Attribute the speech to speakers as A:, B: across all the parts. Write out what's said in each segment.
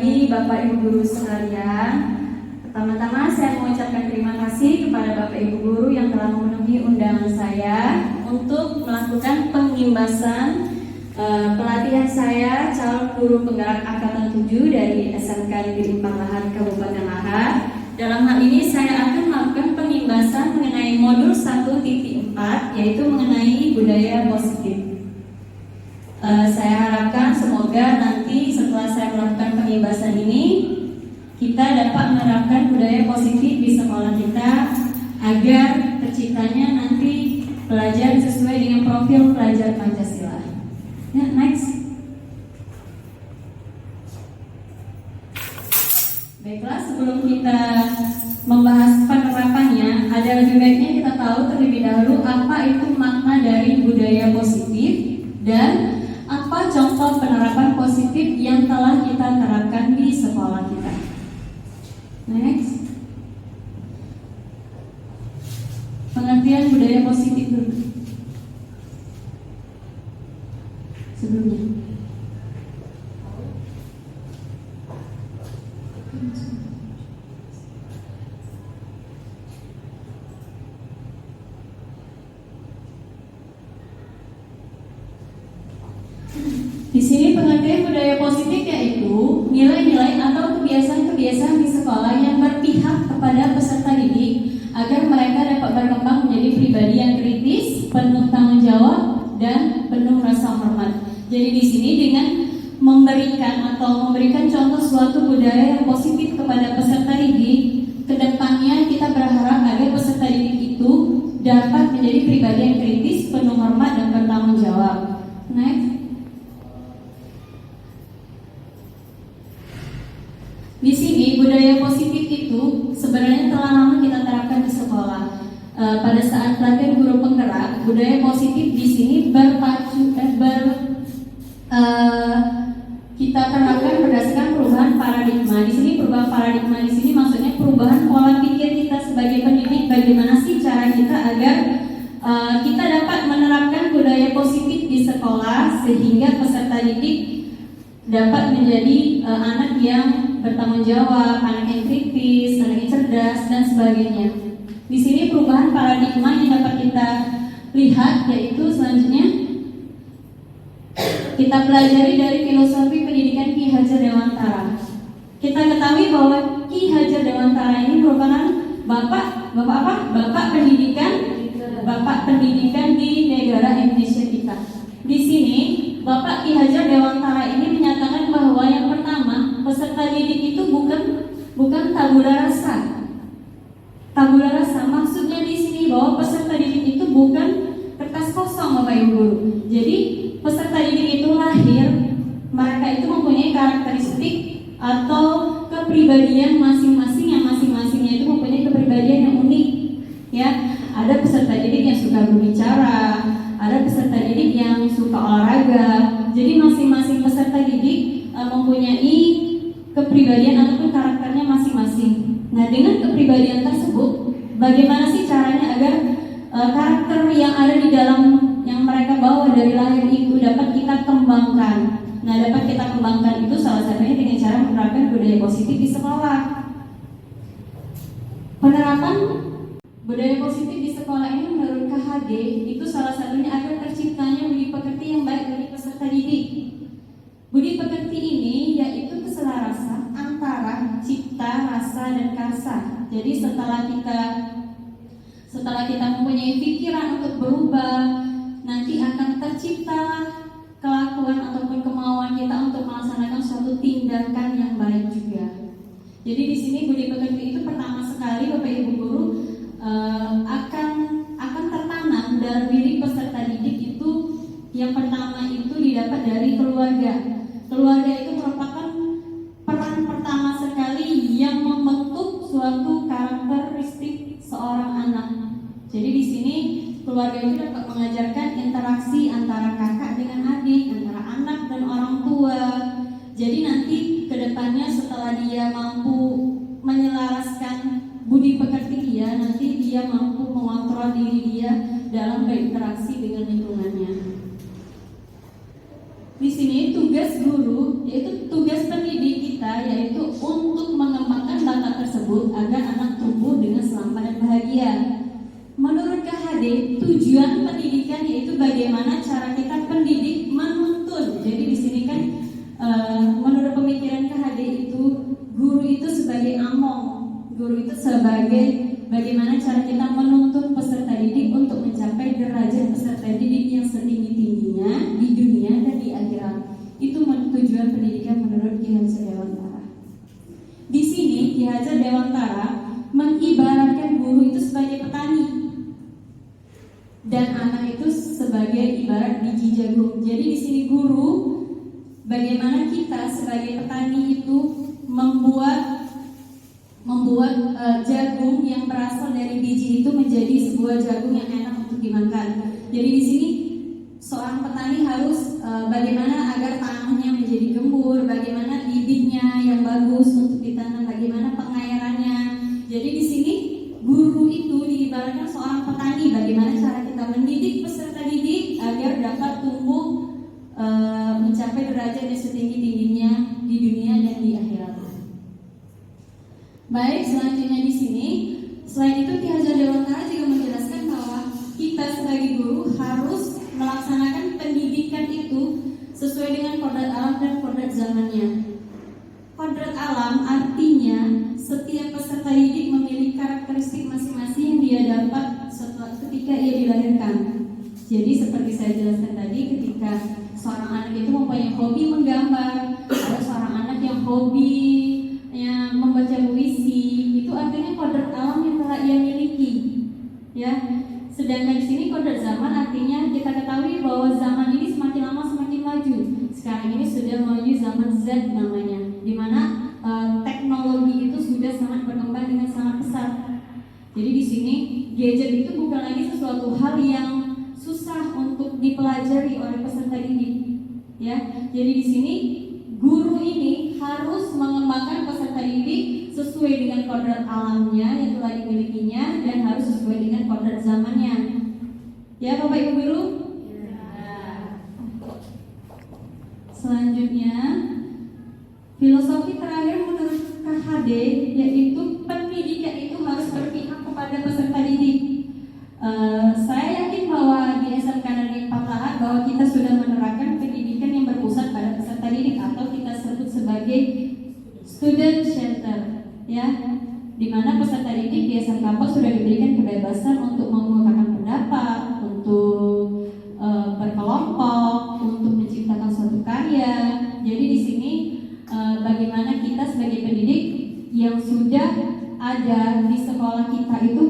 A: pagi Bapak Ibu Guru sekalian. Pertama-tama saya mengucapkan terima kasih kepada Bapak Ibu Guru yang telah memenuhi undangan saya untuk melakukan pengimbasan pelatihan saya calon guru penggerak angkatan 7 dari SMK Negeri 4 Lahar Kabupaten Lahar. Dalam hal ini saya akan melakukan pengimbasan mengenai modul 1.4 yaitu mengenai budaya positif. Saya harapkan semoga nanti setelah saya melakukan pengimbasan ini kita dapat menerapkan budaya positif di sekolah kita agar terciptanya nanti pelajar sesuai dengan profil pelajar Pancasila. Ya, next. Baiklah, sebelum kita membahas penerapannya, ada lebih baiknya kita tahu terlebih dahulu apa itu makna dari budaya positif dan apa contoh penerapan positif yang telah kita terapkan di sekolah kita. Next. Pengertian budaya positif dulu. Sebelumnya. Di sini pengertian budaya positif yaitu nilai-nilai atau kebiasaan-kebiasaan di sekolah yang berpihak kepada peserta didik agar mereka dapat berkembang menjadi pribadi yang kritis, penuh tanggung jawab, dan penuh rasa hormat. Jadi di sini dengan memberikan contoh suatu budaya yang positif kepada peserta didik, kedepannya kita berharap agar peserta didik itu dapat menjadi pribadi yang kritis, penuh hormat, dan bertanggung jawab. Next. Di sini budaya positif itu sebenarnya telah lama kita terapkan di sekolah. Pada saat pelatihan guru penggerak, budaya positif di sini kita terapkan berdasarkan perubahan paradigma. Di sini perubahan paradigma di sini maksudnya perubahan pola pikir kita sebagai pendidik. Bagaimana sih cara kita agar kita dapat menerapkan budaya positif di sekolah sehingga peserta didik dapat menjadi anak yang bertanggung jawab, anak yang kritis, anak yang cerdas, dan sebagainya. Di sini perubahan paradigma yang dapat kita lihat yaitu selanjutnya kita pelajari dari filosofi pendidikan Ki Hajar Dewantara. Kita ketahui bahwa Ki Hajar Dewantara ini merupakan bapak pendidikan di negara Indonesia kita. Di sini Bapak Ki Hajar Dewantara ini menyatakan bahwa yang pertama, peserta didik itu bukan tabula rasa. Tabula rasa maksudnya di sini bahwa peserta didik itu bukan kertas kosong, Bapak Ibu Guru. Jadi peserta didik itu lahir, mereka itu mempunyai karakteristik atau kepribadian masing-masing yang masing-masingnya itu mempunyai kepribadian yang unik. Ya, ada peserta didik yang suka berbicara, ada peserta didik yang suka olahraga. Jadi masing-masing peserta didik mempunyai kepribadian ataupun karakternya masing-masing. Nah, dengan kepribadian tersebut, bagaimana sih caranya agar karakter yang ada di dalam yang mereka bawa dari lahir itu dapat kita kembangkan? Nah, dapat kita kembangkan itu salah satunya dengan cara menerapkan budaya positif di sekolah. Penerapan budaya positif di sekolah ini menurut KHD itu salah satunya agar terciptanya budi pekerti yang baik bagi peserta didik. Budi pekerti ini yaitu keselarasan antara cipta, rasa, dan karsa. Jadi setelah kita mempunyai pikiran untuk berubah, nanti akan tercipta kelakuan ataupun kemauan kita untuk melaksanakan suatu tindakan yang baik juga. Jadi di sini budi pekerti itu pertama sekali Bapak Ibu Guru akan tertanam dalam diri peserta didik itu. Yang pertama itu didapat dari keluarga. Keluarga itu merupakan peran pertama sekali yang membentuk suatu karakteristik seorang anak. Jadi di sini keluarga itu dapat mengajarkan interaksi antara kakak dengan adik, antara anak dan orang tua. Jadi nanti kedepannya setelah dia mampu menyelaraskan budi pekerti dia, nanti dia mampu mengontrol diri dia dalam berinteraksi dengan lingkungannya. Di sini tugas guru, yaitu tugas pendidik kita, yaitu untuk mengembangkan bakat tersebut agar anak tumbuh dengan selamat dan bahagia. Menurut KHD, tujuan pendidikan yaitu bagaimana cara kita pendidik menuntun. Jadi di sini kan menurut pemikiran KHD itu guru itu sebagai among, guru itu sebagai bagaimana cara kita menuntun peserta didik untuk mencapai derajat peserta didik yang setinggi-tingginya di dunia dan di akhirat. Itu tujuan pendidikan menurut Ki Hajar Dewantara. Di sini Ki Hajar Dewantara mengibaratkan guru itu sebagai petani dan anak itu sebagai ibarat biji jagung. Jadi di sini guru, bagaimana kita sebagai petani itu membuat jagung yang berasal dari biji itu menjadi sebuah jagung yang enak untuk dimakan. Jadi di sini seorang petani harus bagaimana agar tanahnya menjadi gembur, bagaimana bibitnya yang bagus untuk ditanam, bagaimana pengairannya. Jadi di sini guru itu diibaratkan seorang petani, bagaimana cara kita mendidik peserta didik agar dapat tumbuh mencapai derajat yang setinggi-tingginya di dunia dan di akhirat. Baik, selanjutnya di sini, selain itu Ki Hajar Dewantara juga menjelaskan bahwa kita sebagai guru harus melaksanakan pendidikan itu sesuai dengan kodrat alam dan kodrat zamannya. Kodrat alam artinya setiap peserta didik memiliki karakteristik masing-masing yang dia dapat ketika ia dilahirkan. Jadi seperti saya jelaskan tadi, ketika seorang anak itu mempunyai hobi menggambar, ada seorang anak yang hobi membaca puisi, itu artinya kodrat alam yang telah ia miliki, ya. Sedangkan di sini kodrat zaman artinya kita ketahui bahwa zaman ini semakin lama semakin maju. Sekarang ini sudah menuju zaman Z namanya, di mana teknologi itu sudah sangat berkembang dengan sangat pesat. Jadi di sini gadget itu bukan lagi sesuatu hal yang susah untuk dipelajari oleh peserta didik, ya. Jadi di sini guru ini harus mengembangkan peserta didik sesuai dengan kodrat alamnya yang telah dimilikinya dan harus sesuai dengan kodrat zamannya. Ya, Bapak Ibu guru? Ya. Selanjutnya, filosofi terakhir menurut KHD yaitu pendidikan itu harus berpihak kepada peserta didik. Saya yakin bahwa di SMK Negeri 4 Lahat bahwa kita sudah menerapkan pendidikan yang berpusat pada peserta didik atau kita sebut sebagai student center, ya, di mana peserta didik di SMK 4 sudah diberikan kebebasan untuk mengungkapkan pendapat, untuk berkelompok, untuk menciptakan suatu karya. Jadi di sini bagaimana kita sebagai pendidik yang sudah ada di sekolah kita itu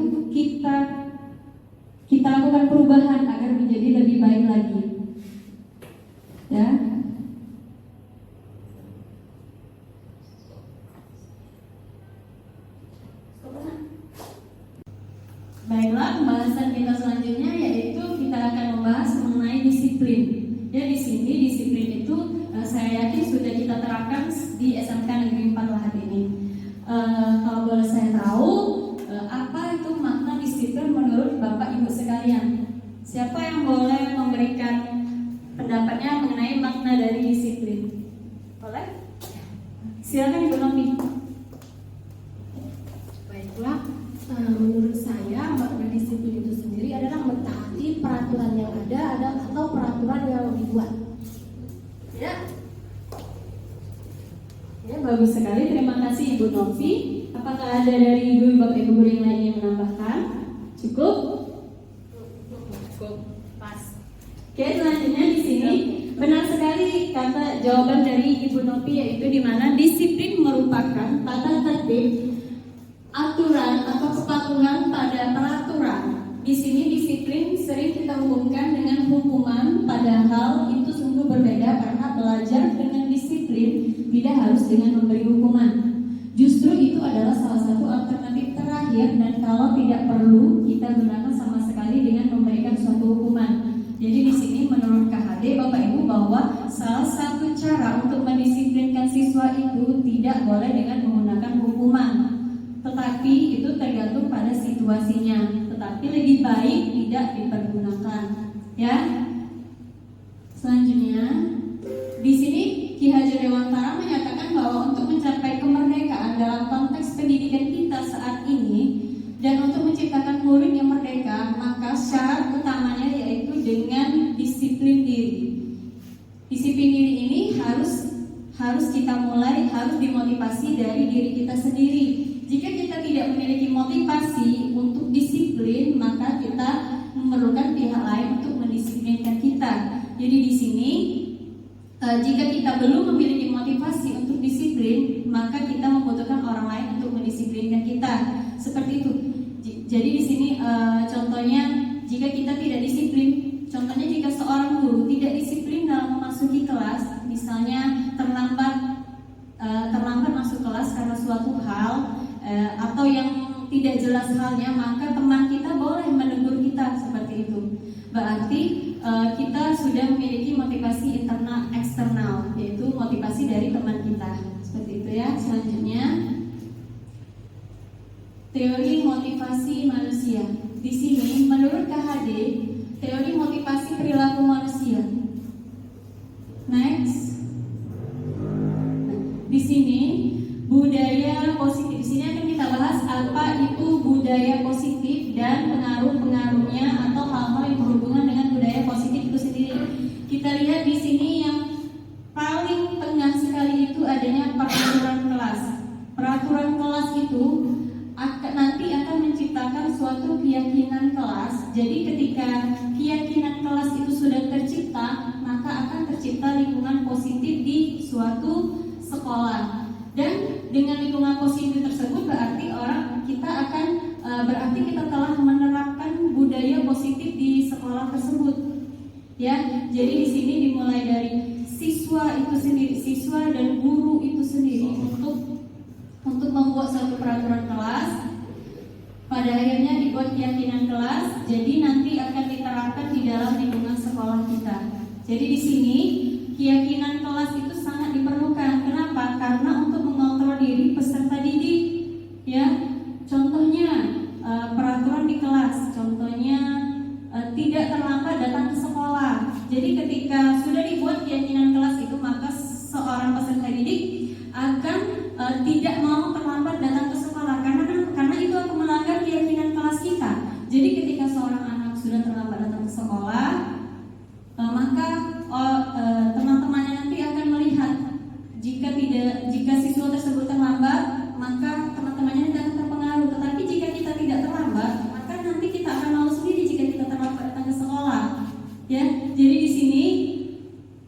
A: kita lakukan perubahan agar menjadi lebih baik lagi, ya. Baiklah, pembahasan kita selanjutnya yaitu kita akan membahas mengenai disiplin. Ya, di sini disiplin itu saya yakin sudah kita terapkan di SMK Negeri 4 Lahat ini. Kalau boleh saya tahu, apa itu makna disiplin menurut Bapak Ibu sekalian? Siapa yang boleh memberikan pendapatnya mengenai makna dari disiplin? Boleh? Silakan Ibu Novi.
B: Baiklah, menurut saya makna disiplin itu sendiri adalah mentaati peraturan yang ada atau peraturan yang dibuat.
A: Ya. Ya, bagus sekali. Terima kasih Ibu Novi. Apakah ada dari Ibu Bapak Ibu guru yang lain yang menambahkan? Cukup? Cukup. Pas. Oke, selanjutnya di sini benar sekali kata jawaban dari Ibu Novi, yaitu di mana disiplin merupakan tata tertib, aturan atau kepatuhan pada peraturan. Di sini disiplin sering kita hubungkan dengan hukuman, padahal itu sungguh berbeda karena belajar dengan disiplin tidak harus dengan memberi hukuman. Justru itu adalah salah satu alternatif terakhir, dan kalau tidak perlu kita gunakan sama sekali dengan memberikan suatu hukuman. Jadi di sini menurut KHD Bapak Ibu bahwa salah satu cara untuk mendisiplinkan siswa itu tidak boleh dengan menggunakan hukuman, tetapi itu tergantung pada situasinya. Tetapi lebih baik tidak dipergunakan, ya. Selanjutnya di sini Ki Hajar Dewantara menyatakan bahwa untuk mencapai kemerdekaan dalam konteks pendidikan kita saat ini dan untuk menciptakan murid yang merdeka, maka syarat utamanya yaitu dengan disiplin diri. Disiplin diri ini harus kita mulai, harus dimotivasi dari diri kita sendiri. Jika kita tidak memiliki motivasi untuk disiplin, maka kita memerlukan pihak lain untuk mendisiplinkan kita. Jadi di sini jika kita belum memiliki motivasi untuk disiplin, maka kita membutuhkan orang lain untuk mendisiplinkan kita. Seperti itu. Jadi di sini contohnya jika kita tidak disiplin, contohnya jika seorang guru tidak disiplin dalam memasuki kelas, misalnya terlambat masuk kelas karena suatu hal atau yang tidak jelas halnya, maka teman kita boleh menegur kita seperti itu. Berarti kita sudah memiliki motivasi internal eksternal, yaitu motivasi dari teman kita. Seperti itu ya. Selanjutnya teori motivasi manusia. Di sini menurut KHD, teori motivasi perilaku manusia. Next. Di sini budaya positif. Di sini akan kita bahas apa itu budaya positif dan pengaruh-pengaruhnya atau hal-hal yang berhubungan dengan budaya positif itu sendiri. Kita lihat di sini yang paling tengah sekali itu adanya peraturan kelas. Peraturan kelas itu nanti akan menciptakan suatu keyakinan kelas. Jadi ketika keyakinan kelas itu sudah tercipta, maka akan tercipta lingkungan positif di suatu sekolah. Dan dengan lingkungan positif tersebut berarti berarti kita telah menerapkan budaya positif di sekolah tersebut. Ya, jadi di sini dimulai dari siswa itu sendiri, siswa dan guru itu sendiri untuk membuat suatu peraturan kelas. Pada akhirnya dibuat keyakinan kelas, jadi nanti akan diterapkan di dalam lingkungan sekolah kita. Jadi di sini keyakinan kelas itu sangat diperlukan. Kenapa? Karena untuk mengontrol diri peserta didik. Ya, contohnya peraturan di kelas, contohnya tidak terlambat datang ke sekolah. Jadi ketika sudah dibuat keyakinan kelas itu, maka seorang peserta didik akan tidak mau terlambat datang ke sekolah karena itu akan melanggar keyakinan kelas kita. Jadi ketika seorang anak sudah terlambat datang ke sekolah, maka teman-temannya nanti akan melihat jika siswa tersebut terlambat, maka teman-temannya tidak akan terpengaruh. Tetapi jika kita tidak terlambat, maka nanti kita akan malu sendiri jika kita terlambat datang ke sekolah. Ya, jadi di sini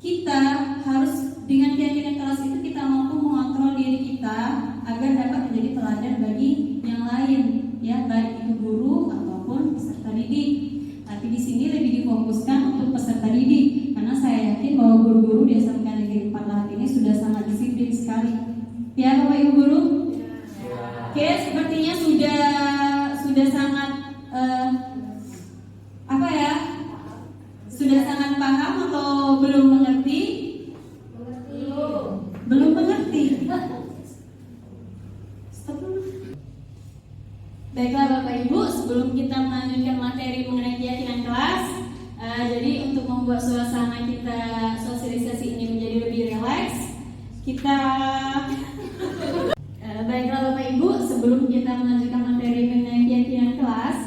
A: kita harus dengan keyakinan kelas itu kita mampu mengontrol diri kita agar dapat menjadi teladan bagi yang lain, ya, baik itu guru ataupun peserta didik. Tapi di sini lebih difokuskan untuk peserta didik karena saya yakin bahwa guru-guru di SMK Negeri 4 Lahat ini sudah sangat disiplin sekali. Ya, Bapak Ibu guru? Oke, sepertinya sudah sangat sudah sangat paham atau belum mengerti? Belum mengerti. Baiklah Bapak Ibu, sebelum kita melanjutkan materi mengenai keyakinan kelas, jadi untuk membuat suasana kita sosialisasi ini menjadi lebih rileks, baiklah Bapak Ibu, sebelum kita melanjutkan materi mengenai keyakinan kelas,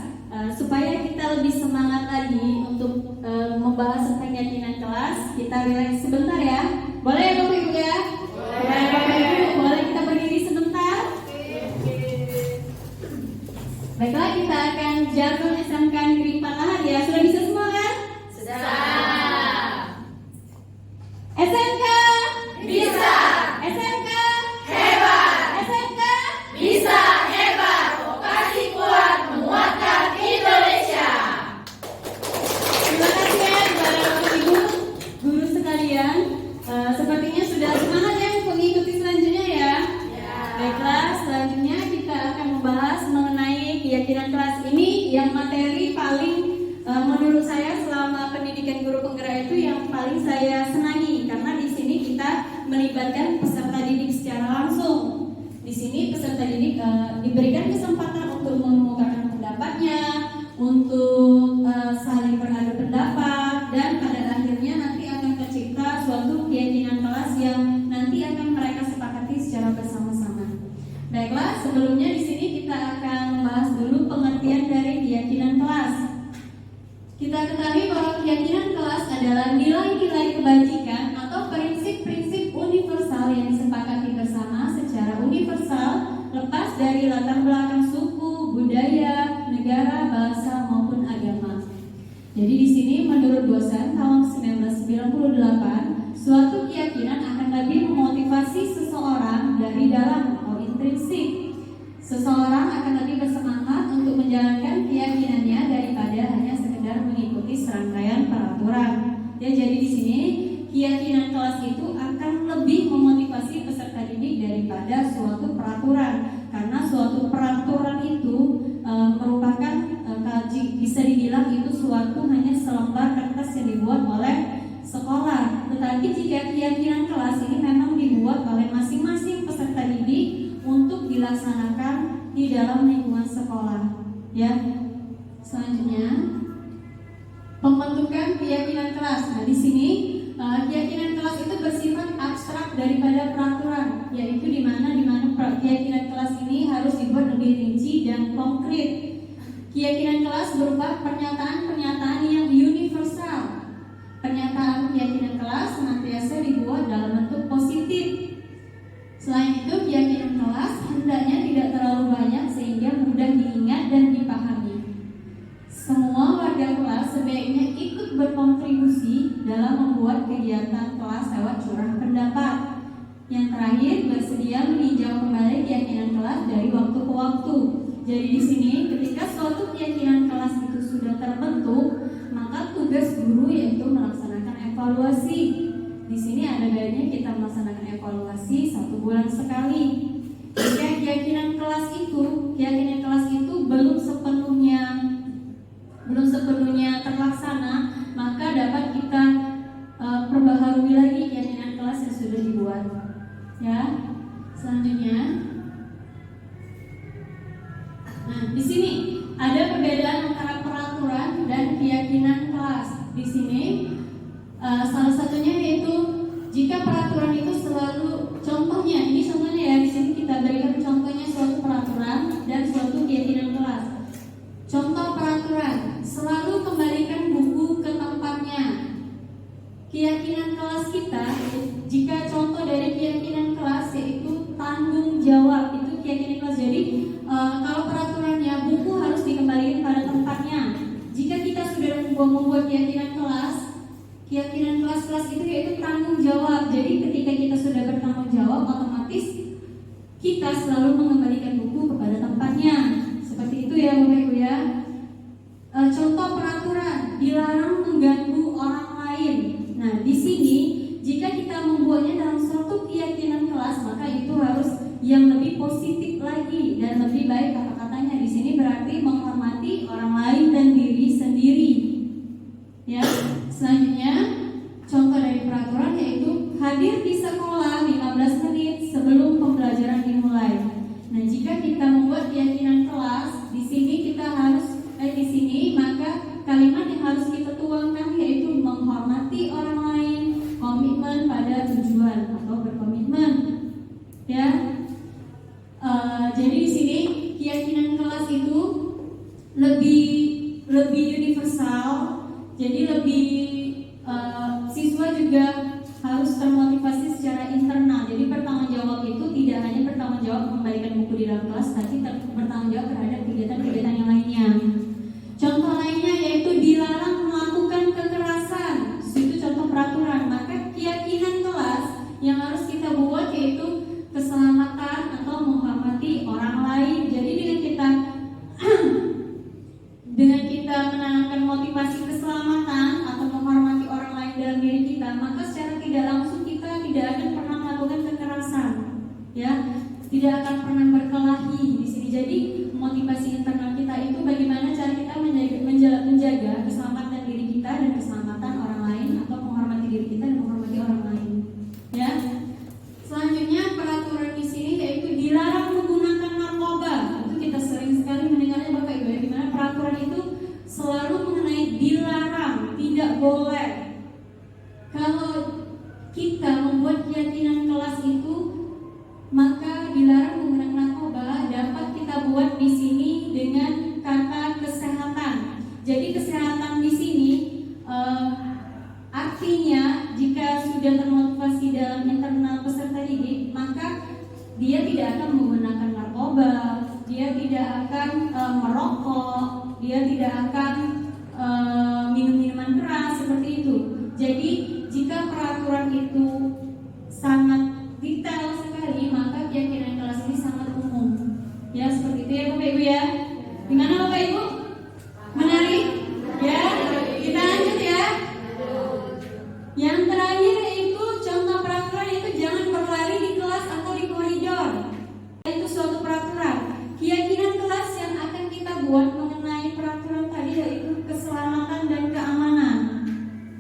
A: supaya kita lebih semangat lagi untuk membahas tentang keyakinan kelas, kita rileks sebentar ya. Boleh ya Bapak Ibu ya? Boleh. Bapak Ibu, boleh kita berdiri sebentar? Baiklah, kita akan jargon SMK Negeri 4 Lahat ya. Sudah bisa semua kan? Sudah. SMK bisa. SMK hebat. SMK bisa hebat. Vokasi kuat menguatkan Indonesia. Terima kasih ya kepada Bapak Ibu guru sekalian. Sepertinya sudah semangat ya untuk mengikuti selanjutnya ya. Baiklah, selanjutnya kita akan membahas mengenai keyakinan kelas ini yang materi paling menurut saya selama pendidikan guru penggerak itu yang paling saya senangi karena di sini kita melibatkan peserta didik secara langsung. Di sini peserta didik diberikan kesempatan untuk mengemukakan pendapatnya, untuk saling beradu pendapat, dan pada akhirnya nanti akan tercipta suatu keyakinan sebelumnya di sini kita akan membahas dulu pengertian dari keyakinan kelas. Kita ketahui bahwa keyakinan kelas adalah nilai-nilai kebajikan atau prinsip-prinsip universal yang disepakati bersama secara universal, lepas dari latar belakang suku, budaya, negara, bahasa maupun agama. Jadi di sini menurut dosen tahun 1998, suatu keyakinan akan lebih memotivasi seseorang dari dalam atau intrinsik. Seseorang akan lebih bersemangat untuk menjalankan keyakinannya daripada hanya sekedar mengikuti serangkaian peraturan. Ya, jadi di sini keyakinan kelas itu akan lebih memotivasi peserta didik daripada suatu peraturan, karena suatu peraturan itu merupakan bisa dibilang itu suatu hanya selembar kertas yang dibuat oleh sekolah. Tetapi jika keyakinan kelas ini memang dibuat oleh masing-masing peserta didik untuk dilaksanakan di dalam lingkungan sekolah. Ya, selanjutnya pembentukan keyakinan kelas. Nah, di sini keyakinan kelas itu bersifat abstrak daripada peraturan, yaitu di mana keyakinan kelas ini harus dibuat lebih rinci dan konkret. Keyakinan kelas berupa pernyataan-pernyataan yang universal. Pernyataan keyakinan kelas senantiasa dibuat dalam bentuk positif. Selain itu, keyakinan kelas hendaknya tidak terlalu banyak sehingga mudah diingat dan dipahami. Semua warga kelas sebaiknya ikut berkontribusi dalam membuat kegiatan kelas lewat curah pendapat. Yang terakhir, bersedia meninjau kembali keyakinan kelas dari waktu ke waktu. Jadi di sini ketika suatu keyakinan kelas itu sudah terbentuk, maka tugas guru yaitu melaksanakan evaluasi. Di sini ada baiknya kita melaksanakan evaluasi 1 bulan sekali. Jika keyakinan kelas itu belum sepenuhnya terlaksana, maka dapat kita perbaharui lagi keyakinan kelas yang sudah dibuat. Ya, selanjutnya. Nah, di sini ada perbedaan antara peraturan dan keyakinan kelas. Di sini salah satunya yaitu jika peraturan itu selalu, contohnya ya, di sini kita berikan contohnya suatu peraturan dan suatu keyakinan kelas. Contoh peraturan, selalu kembalikan buku ke tempatnya. Keyakinan kelas kita, jika contoh dari keyakinan kelas yaitu tanggung jawab, itu keyakinan kelas. Jadi kalau peraturannya buku harus dikembalikan pada tempatnya. Jika kita sudah membuat keyakinan kelas itu yaitu tanggung jawab. Jadi ketika kita sudah bertanggung jawab, otomatis kita selalu mengembalikan buku kepada tempatnya. Seperti itu ya Bapak Ibu ya. Contoh peraturan, dilarang mengganggu orang lain. Nah, di sini jika kita membuatnya dalam suatu keyakinan kelas, maka itu harus yang lebih positif lagi dan lebih baik kata-katanya. Di sini berarti menghormati orang lain dan diri sendiri. Ya, selanjutnya contoh dari peraturan yaitu hadir di sekolah 15 menit sebelum pembelajaran dimulai. Nah, jika kita membuat keyakinan kelas, di sini maka kalimat yang harus kita tuangkan yaitu menghormati orang lain, komitmen pada tujuan atau berkomitmen. Ya. Jadi di sini keyakinan kelas itu lebih universal. Jadi siswa juga harus termotivasi secara internal. Jadi bertanggung jawab itu tidak hanya bertanggung jawab mengembalikan buku di dalam kelas, tapi bertanggung jawab terhadap kegiatan-kegiatan yang lainnya. Contoh lainnya yaitu dilarang melakukan kekerasan. Itu contoh peraturan. Maka keyakinan kelas yang harus kita buat yaitu keselamatan atau menghormati orang lain. Jadi dengan kita menanamkan motivasi keselamatan atau menghormati orang lain dalam diri kita, maka secara tidak langsung kita tidak akan pernah melakukan kekerasan, ya, tidak akan pernah berkelahi di sini. Jadi motivasi internal kita itu bagaimana cara kita menjaga keselamatan diri kita dan keselamatan orang lain, atau menghormati diri kita dan menghormati orang lain, ya. Selanjutnya peraturan di sini yaitu dilarang menggunakan narkoba. Itu kita sering sekali mendengarnya Bapak Ibu, di mana peraturan itu selalu mengenai dilarang, tidak boleh. Kalau kita membuat keyakinan kelas itu, maka dilarang menggunakan narkoba sudah termotivasi dalam internal peserta didik, maka dia tidak akan menggunakan narkoba, dia tidak akan merokok, dia tidak akan minum minuman keras seperti itu. Jadi jika peraturan itu sangat detail sekali, maka keyakinan kelas ini sangat umum. Ya seperti itu ya Bapak Ibu ya. Gimana Bapak Ibu? Menarik? Ya, kita lanjut ya. Yang terakhir yaitu contoh peraturan, itu jangan berlari di kelas atau di koridor. Itu suatu peraturan. Keyakinan kelas yang akan kita buat mengenai peraturan tadi yaitu keselamatan dan keamanan.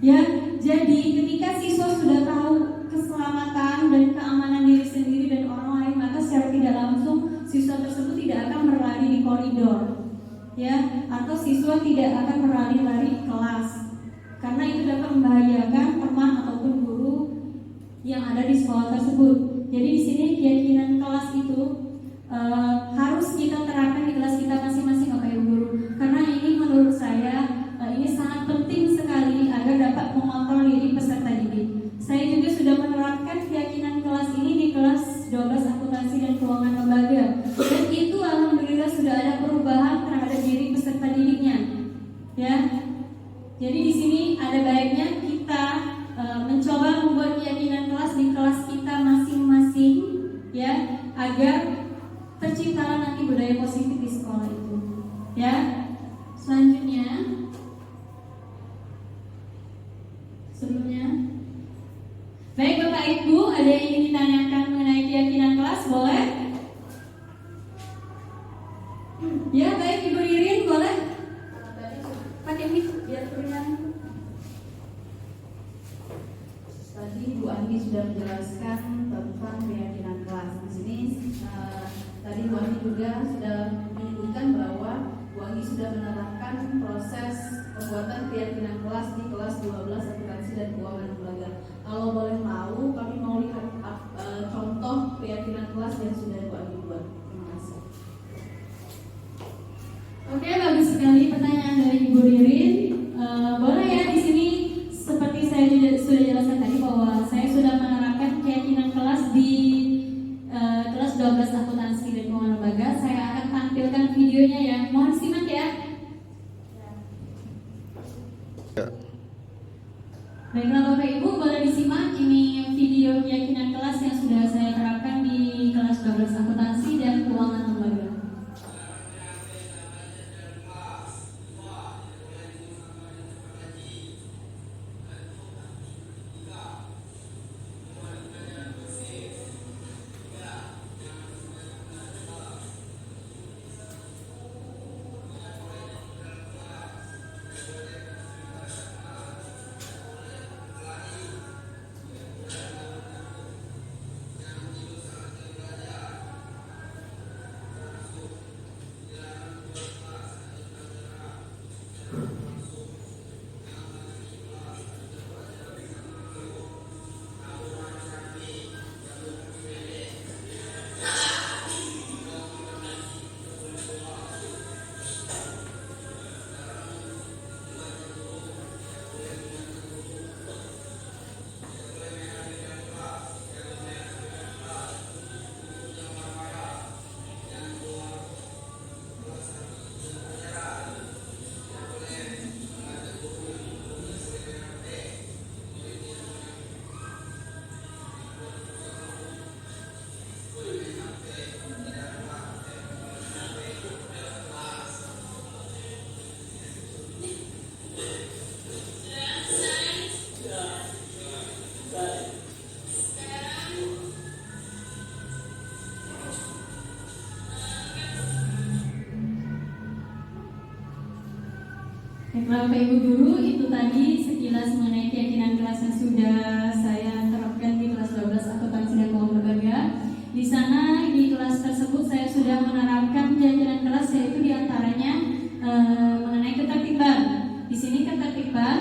A: Ya, jadi ketika siswa sudah tahu keselamatan dan keamanan diri sendiri dan orang lain, maka secara tidak langsung siswa tersebut tidak akan berlari di koridor, ya, atau siswa tidak akan berlari-lari di kelas, karena itu dapat membahayakan teman ataupun guru yang ada di sekolah tersebut. Jadi di sini keyakinan kelas itu harus kita terapkan di kelas kita masing-masing Bapak Ibu guru, karena ini menurut saya ini sangat penting sekali agar dapat mengontrol diri peserta didik. Saya juga sudah menerapkan keyakinan kelas ini di kelas 12 akuntansi dan keuangan lembaga, dan itu alhamdulillah sudah ada perubahan terhadap diri peserta didiknya. Ya, jadi di sini ada baiknya kita mencoba membuat keyakinan kelas di kelas kita masing-masing, ya, agar terciptalah nanti budaya positif di sekolah itu. Ya, selanjutnya, sebelumnya, baik Bapak Ibu, ada yang ingin ditanyakan mengenai keyakinan kelas, boleh? Ya, baik Ibu Ririn, boleh? Pakai mic biar terlihat.
C: Tadi Bu Andi sudah menjelaskan tentang keyakinan kelas. Di sini tadi Bu Andi juga sudah menyebutkan bahwa Bu Andi sudah menerapkan proses pembuatan keyakinan kelas di kelas 12 akuntansi dan keuangan lembaga. Kalau boleh tahu, kami mau lihat contoh keyakinan kelas yang sudah Bu Andi buat. Terima kasih.
A: Oke, bagus sekali pertanyaan dari Ibu Ririn. Boleh ya di sini seperti saya juga sudah jelaskan tadi bahwa saya sudah menerapkan keyakinan kelas di kelas 12 akuntansi dan keuangan lembaga. Saya akan tampilkan videonya ya. Mohon simak ya. Baiklah Bapak Ibu, boleh disimak ini video keyakinan kelas yang sudah saya terapkan di kelas 12 akuntansi dan keuangan lembaga. Bapak Ibu guru, itu tadi sekilas mengenai keyakinan kelas yang sudah saya terapkan di kelas 12 akuntansi dan keuangan lembaga. Di sana di kelas tersebut saya sudah menerapkan keyakinan kelas, yaitu diantaranya mengenai ketertiban. Di sini ketertiban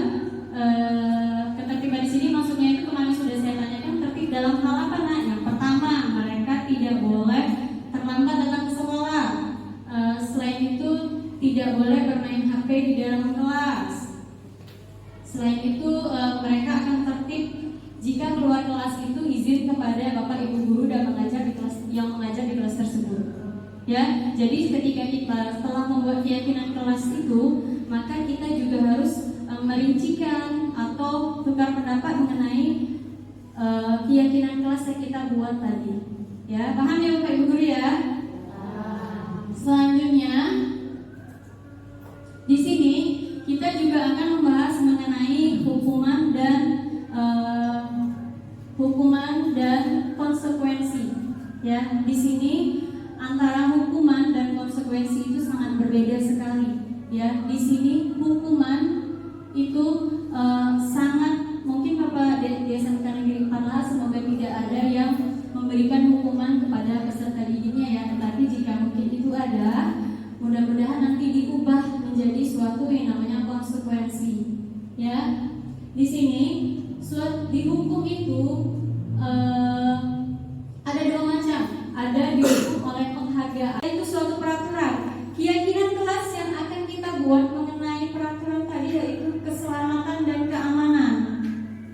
A: di sini maksudnya itu kemarin sudah saya tanyakan, tertib dalam hal apa? Nah, yang pertama, mereka tidak boleh terlambat datang ke sekolah. Selain itu tidak boleh bermain HP di dalam kelas. Selain itu mereka akan tertib jika kepada Bapak Ibu guru dan mengajar di kelas yang mengajar di kelas tersebut. Ya, jadi ketika kita telah membuat keyakinan kelas itu, maka kita juga harus merincikan atau tukar pendapat mengenai keyakinan kelas yang kita buat tadi. Ya, paham ya Bapak Ibu guru ya? Selanjutnya di sini kita juga akan membahas mengenai hukuman dan konsekuensi. Ya, di sini antara hukuman dan konsekuensi itu sangat berbeda sekali. Ya, di sini hukuman itu sangat mungkin Bapak di SMK Negeri 14 semoga tidak ada yang memberikan hukuman kepada peserta didiknya ya, tetapi jika mungkin itu ada, mudah-mudahan nanti diubah menjadi suatu yang namanya konsekuensi. Ya, di sini dihukum itu ada dua macam. Ada dihukum oleh penghargaan, itu suatu peraturan. Keyakinan kelas yang akan kita buat mengenai peraturan tadi yaitu keselamatan dan keamanan.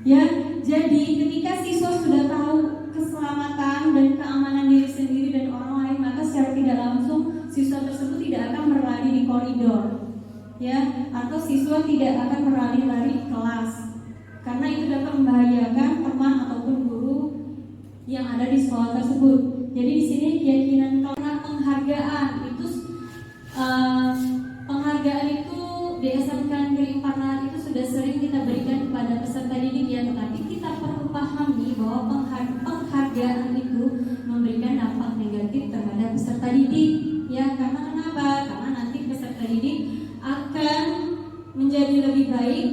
A: Ya, jadi ketika siswa sudah tahu keselamatan dan keamanan diri sendiri dan orang lain, maka secara tidak langsung siswa tersebut tidak akan berlari di koridor, ya, atau siswa tidak akan berlari-lari di kelas, karena itu dapat membahayakan teman ataupun guru yang ada di sekolah tersebut. Jadi di sini keyakinan karena penghargaan itu di SMK Negeri 4 itu sudah sering kita berikan kepada peserta didik ya, tetapi kita perlu pahami bahwa penghargaan itu memberikan dampak negatif terhadap peserta didik ya. Karena kenapa? Karena nanti peserta didik akan menjadi lebih baik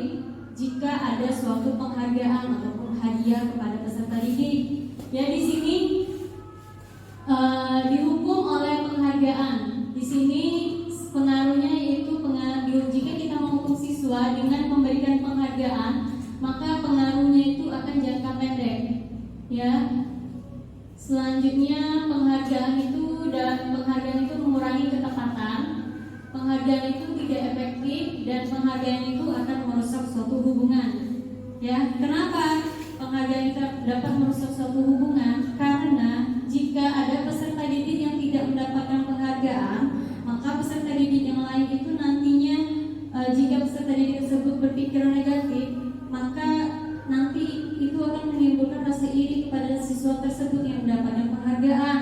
A: jika ada suatu penghargaan ataupun hadiah kepada peserta didik. Ya, di sini dihukum oleh penghargaan. Di sini pengaruhnya yaitu jika kita menghukum siswa dengan memberikan penghargaan, maka pengaruhnya itu akan jangka pendek. Ya. Selanjutnya penghargaan itu mengurangi ketepatan. Penghargaan itu tidak efektif dan penghargaan itu akan merusak suatu hubungan. Ya, kenapa? Penghargaan itu dapat merusak suatu hubungan karena jika ada peserta didik yang tidak mendapatkan penghargaan, maka peserta didik yang lain itu nantinya jika peserta didik tersebut berpikir negatif, maka nanti itu akan menimbulkan rasa iri kepada siswa tersebut yang mendapatkan penghargaan.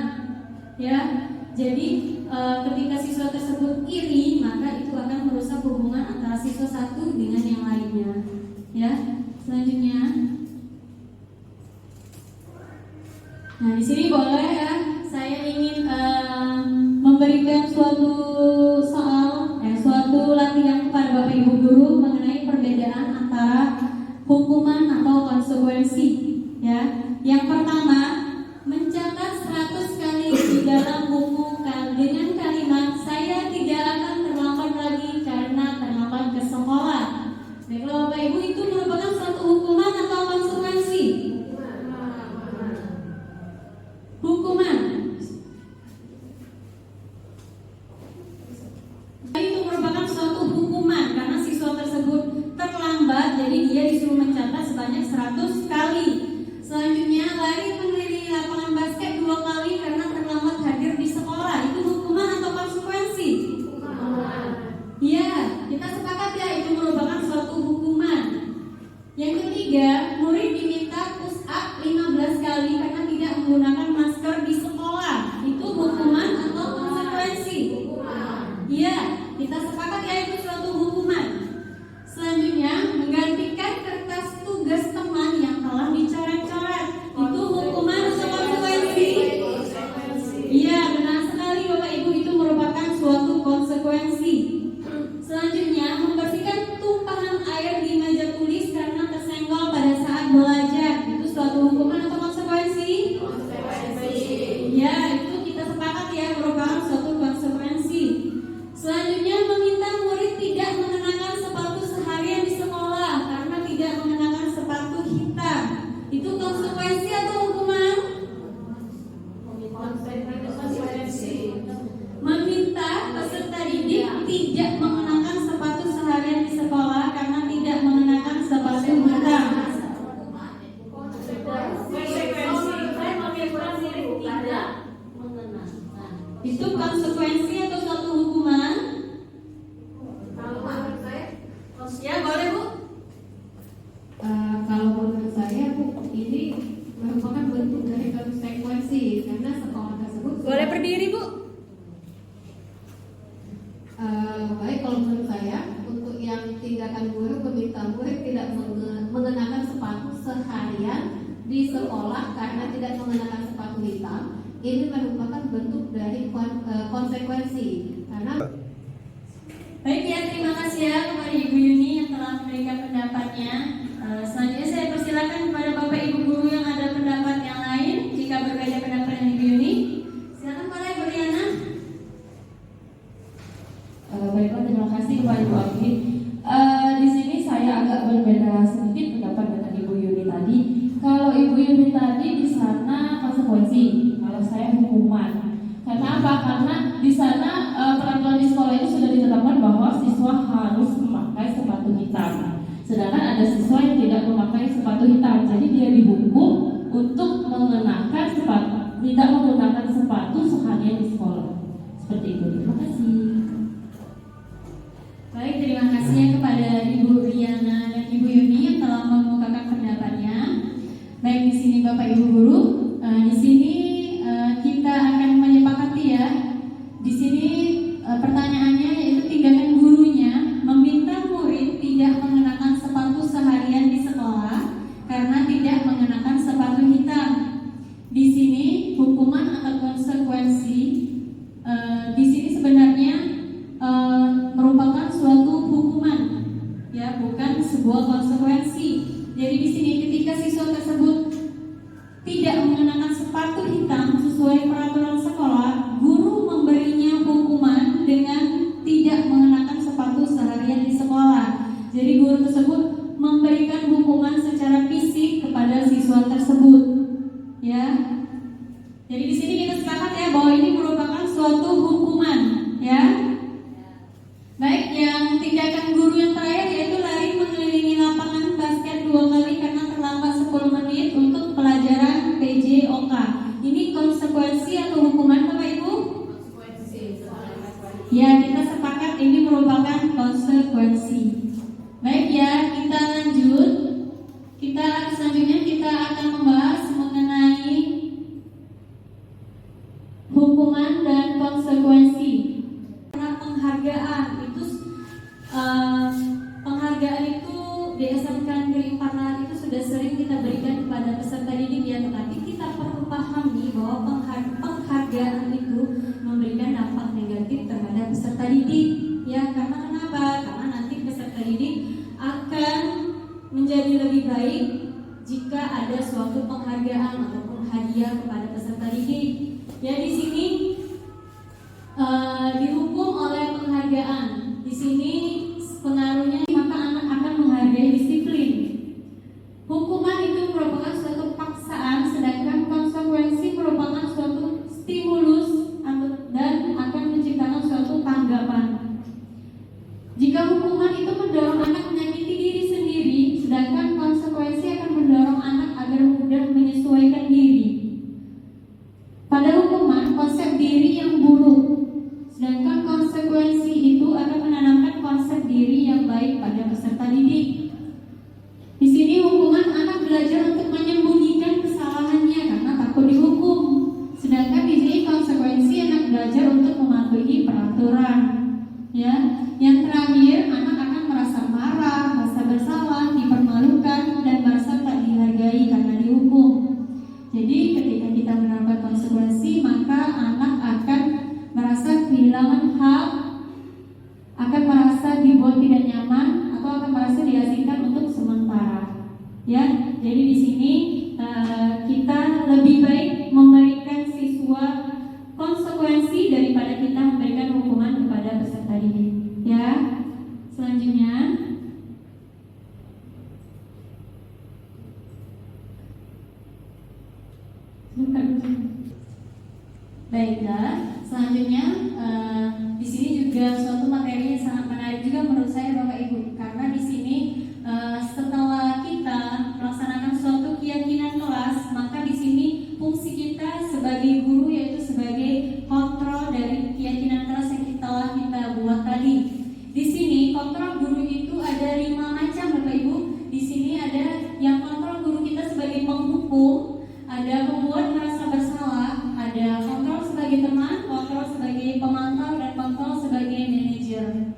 A: Ya, jadi ketika siswa tersebut iri, maka itu akan merusak hubungan antara siswa satu dengan yang lainnya. Ya, selanjutnya. Nah, di sini boleh ya, saya ingin memberikan suatu latihan kepada Bapak Ibu guru mengenai perbedaan antara hukuman atau konsekuensi. Ya, yang pertama, mencatat 100 kali di dalam buku dengan kalimat saya tidak akan terlambat lagi karena terlambat ke sekolah. Baiklah Bapak Ibu, itu merupakan suatu hukuman atau konsekuensi? Hukuman. Itu merupakan suatu hukuman karena siswa tersebut terlambat, jadi dia disuruh mencatat sebanyak 100 kali. Selanjutnya, lari mengelilingi lapangan basket 2 kali karena terlambat hadir di sekolah. Itu hukuman atau konsekuensi? Hukuman. Ya, kita sepakat ya, itu merupakan suatu hukuman. Yang ketiga, murid diminta push up 15 kali karena tidak menggunakan masker di sekolah. Itu hukuman atau konsekuensi? Hukuman. Ya, kita sepakat ya, itu suatu hukuman. Selanjutnya, menggantikan kertas tugas teman yang telah dicoret-coret.
B: di sekolah karena tidak mengenakan sepatu hitam, ini merupakan bentuk dari konsekuensi karena.
A: Baik ya, terima kasih ya kepada Ibu Yuni yang telah memberikan pendapatnya. Selanjutnya saya persilakan kepada Bapak Ibu guru yang ada pendapat yang lain. Jika berbeda pendapat dengan Ibu Yuni, silakan kepada Ibu Riana.
D: Baiklah, terima kasih kepada Ibu Agi. Di sini saya agak berbeda sedikit pendapat dengan Ibu Yuni tadi. Kalau Ibu Yuni tadi di sana konsekuensi, kalau saya hukuman. Karena apa? Karena di sana peraturan di sekolah itu sudah ditetapkan bahwa siswa harus memakai sepatu hitam. Sedangkan ada siswa yang tidak memakai sepatu hitam, jadi dia dihukum untuk mengenakan sepatu, tidak menggunakan sepatu seharian di sekolah. Seperti itu. Terima kasih.
A: Baik, terima kasih ya kepada Ibu Riana dan Ibu Yuni yang telah mengemukakan pendapatnya. Baik, di sini Bapak Ibu guru, di sini kita akan menyepakati ya. Di sini pertanyaannya yaitu tindakan gurunya meminta murid tidak mengenakan sepatu seharian di sekolah karena tidak mengenakan sepatu hitam. Di sini hukuman atau konsekuensi di sini sebenarnya merupakan suatu hukuman, ya, bukan sebuah konsekuensi. Jadi di sini ketika siswa tersebut tidak mengenakan sepatu hitam sesuai peraturan sekolah, guru memberinya hukuman dengan tidak mengenakan sepatu seharian di sekolah. Jadi guru tersebut memberikan hukuman secara fisik kepada siswa tersebut, ya. Jadi di sini kita sepakat ya bahwa ini merupakan suatu hukuman, ya. Baik, yang tindakan guru yang terakhir yaitu lari mengelilingi lapangan basket 2 kali karena terlambat 10 menit untuk pelajaran PJOK. Ini konsekuensi atau hukuman Bapak Ibu?
C: Konsekuensi.
A: Ya, kita sepakat ini merupakan konsekuensi. Baik ya, kita lanjut. Selanjutnya kita akan membahas mengenai hukuman dan konsekuensi. Penghargaan itu di SMK Negeri 4 Lahat itu sudah sering kita berikan kepada peserta didik ya, tetapi kita perlu pahami bahwa penghargaan itu memberikan dampak negatif terhadap peserta didik ya. Karena kenapa? Karena nanti peserta didik akan menjadi lebih baik jika ada suatu penghargaan ataupun hadiah kepada peserta didik. Ya, di sini dihukum oleh penghargaan. Di sini pengaruhnya maka anak akan menghargai disiplin. Hukuman itu merupakan suatu paksaan, sedangkan konsekuensi merupakan suatu stimulus dan akan menciptakan suatu tanggapan. Jika hukuman itu mendorong anak menyakiti diri sendiri, sedangkan konsekuensi akan mendorong anak agar mudah menyesuaikan diri. Pada hukuman, konsep diri yang buruk, sedangkan konsekuensi itu akan menanamkan konsep diri yang baik pada peserta didik. Di sini hukuman anak belajar untuk menyembunyikan kesalahannya karena takut dihukum, sedangkan di sini konsekuensi anak belajar untuk mematuhi peraturan. Ya, yang terakhir anak akan merasa marah, merasa bersalah, dipermalukan, dan merasa tak dihargai karena dihukum. Jadi ketika kita menerapkan konsekuensi, maka anak akan merasa kehilangan hak, akan merasa dibuat tidak nyaman, atau akan merasa diasingkan untuk sementara. Ya, jadi di sini kita lebih baik memberikan siswa konsekuensi daripada kita memberikan hukuman kepada peserta didik. Ya, selanjutnya. Baiklah, selanjutnya di sini juga suatu materi yang sangat menarik juga menurut saya Bapak Ibu, karena di sini setelah kita melaksanakan suatu keyakinan kelas, maka di sini fungsi kita sebagai guru yaitu sebagai kontrol dari keyakinan kelas yang telah kita buat tadi. Di sini kontrol guru itu ada 5 macam Bapak Ibu. Di sini ada yang kontrol guru kita sebagai penghukum, ada membuat merasa bersalah, ada kontrol sebagai teman, kontrol sebagai pemantau, dan kontrol sebagai manajer.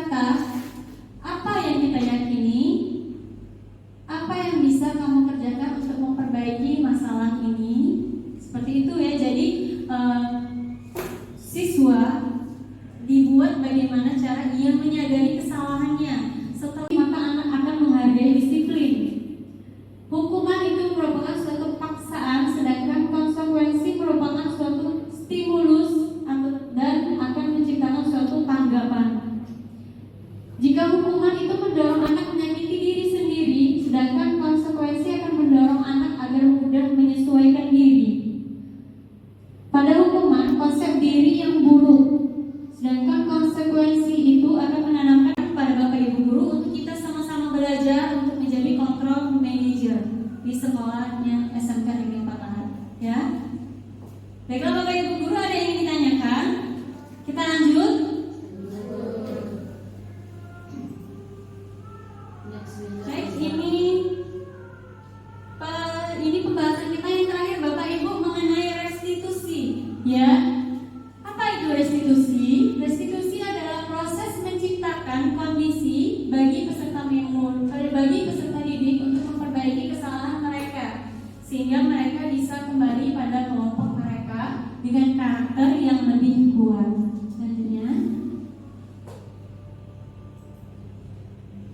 A: berkata, apa yang kita yakini, apa yang bisa kamu kerjakan untuk memperbaiki masalah ini. Seperti itu ya. Jadi siswa dibuat bagaimana cara ia menyadari kesalahannya. Setelah maka anak akan menghargai disiplin. Hukuman itu merupakan suatu paksaan, sedangkan konsekuensi merupakan suatu stimulus dan akan menciptakan suatu tanggapan. Jika hukuman itu mendorong anak menyakiti diri sendiri, sedangkan konsekuensi akan mendorong anak agar mudah menyesuaikan diri. Pada hukuman, konsep diri yang buruk, sedangkan konsekuensi itu akan menanamkan kepada Bapak Ibu guru untuk kita sama-sama belajar untuk menjadi control manager di sekolahnya SMK Negeri Patahan. Ya, baiklah Bapak Ibu guru, ada yang ingin ditanyakan? Kita lanjut. Baik, ini pembahasan kita yang terakhir Bapak Ibu mengenai restitusi. Ya, apa itu restitusi? Restitusi adalah proses menciptakan kondisi bagi peserta didik untuk memperbaiki kesalahan mereka, sehingga mereka bisa kembali pada kelompok mereka dengan karakter yang lebih kuat. Selanjutnya,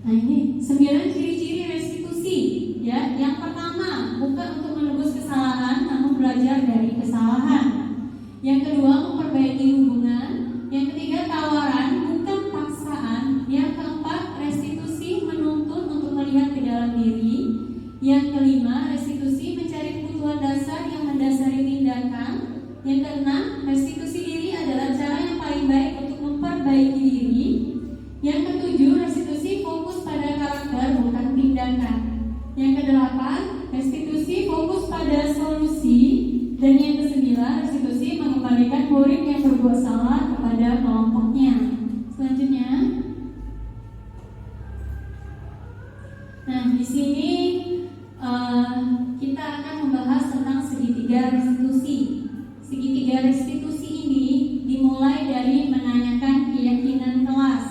A: nah ini 9 ciri-ciri restitusi. Ya, yang pertama, bukan untuk menebus kesalahan, namun belajar dari kesalahan. Yang kedua, memperbaiki hubungan. Yang ketiga, tawaran, bukan paksaan. Yang keempat, restitusi menuntut untuk melihat ke dalam diri. Yang kelima, restitusi mencari kebutuhan dasar yang mendasari tindakan. Yang keenam, restitusi diri adalah cara yang paling baik untuk memperbaiki diri. Yang ketujuh, restitusi fokus pada karakter, bukan tindakan. Yang kedelapan, restitusi fokus pada solusi. Dan yang kesembilan, restitusi mengembalikan murid yang berbuat salah kepada kelompoknya. Selanjutnya, nah di sini kita akan membahas tentang segitiga restitusi. Segitiga restitusi ini dimulai dari menanyakan keyakinan kelas.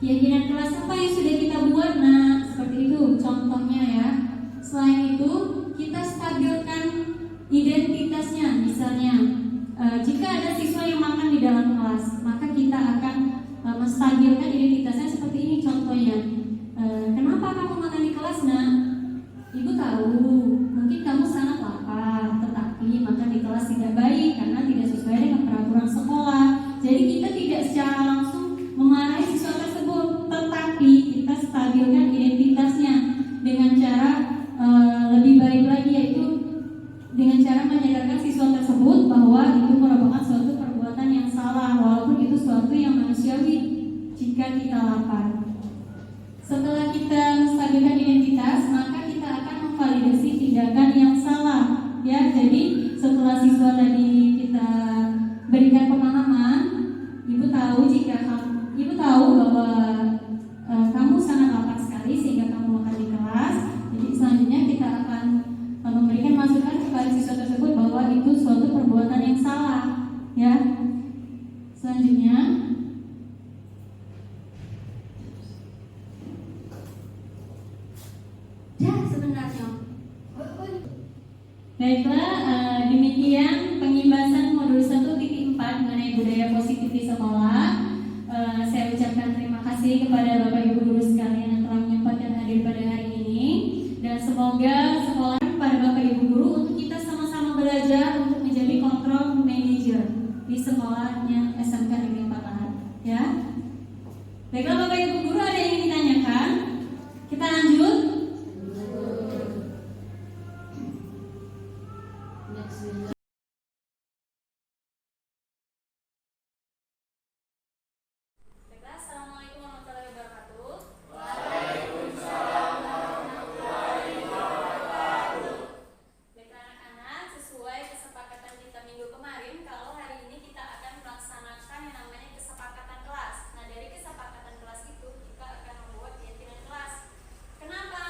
A: Keyakinan kelas apa yang sudah kita buat? Nah, seperti itu contohnya ya. Selain itu, kita stabilkan identitasnya. Misalnya, jika ada siswa yang makan di dalam kelas, maka kita akan menstabilkan identitasnya seperti ini contohnya. Kenapa kamu makan di kelas, nak? Ibu tahu, mungkin kamu sangat lapar, tetapi makan di kelas tidak baik karena tidak sesuai dengan peraturan sekolah. Jadi kita tidak secara langsung memarahi siswa tersebut, tetapi kita stabilkan identitasnya dengan cara lebih baik lagi, yaitu dengan cara menyadarkan siswa tersebut bahwa itu merupakan suatu perbuatan yang salah, walaupun itu suatu yang manusiawi jika kita lapar. Setelah kita menstabilkan identitas, maka kita akan memvalidasi tindakan yang salah. Ya, jadi setelah siswa tadi kita berikan pemahaman, ibu tahu bahwa kamu sangat lapar sekali sehingga kamu makan di kelas. Jadi selanjutnya kita akan memberikan masukan kepada siswa tersebut bahwa itu suatu perbuatan yang salah. Ya. Selanjutnya, sebenarnya. Baiklah, demikian pengimbasan modul 1.4 mengenai budaya positif di sekolah. Saya ucapkan terima kasih kepada Bapak Ibu guru sekalian yang telah menyempatkan hadir pada hari ini, dan semoga sekolah kepada Bapak Ibu guru untuk kita sama-sama belajar untuk menjadi control manager di sekolahnya SMK Negeri Patahan. Ya. Baiklah Bapak Ibu guru, ada yang ingin ditanyakan? Kita lanjut. Baiklah, assalamualaikum warahmatullahi wabarakatuh. Waalaikumsalam warahmatullahi wabarakatuh. Baiklah anak-anak, sesuai kesepakatan kita minggu kemarin, kalau hari ini kita akan melaksanakan yang namanya kesepakatan kelas. Nah, dari kesepakatan kelas itu kita akan membuat keyakinan kelas. Kenapa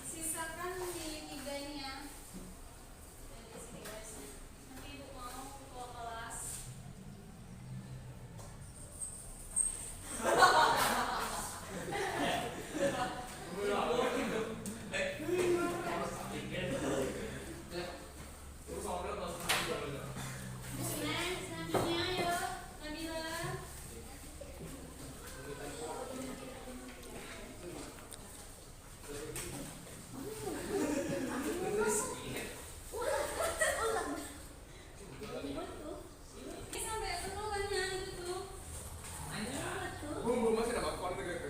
A: Sisakan di 3 ini ya. Di sini guys. Nanti ibu mau keluar kelas. Next, selanjutnya ayo, Nabila. Ini sampai penuh banyak itu tuh.
E: Bumbu masih ada bakwan tuh gitu.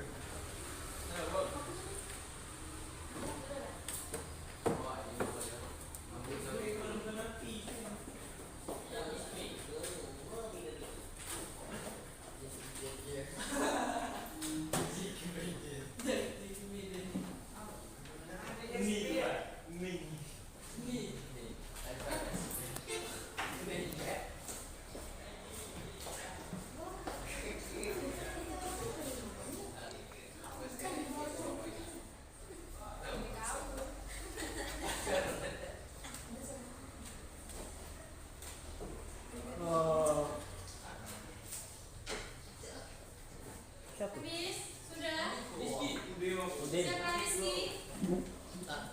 A: Habis? Sudah?
E: Udah.
A: Siapa Rizky?
E: Nah,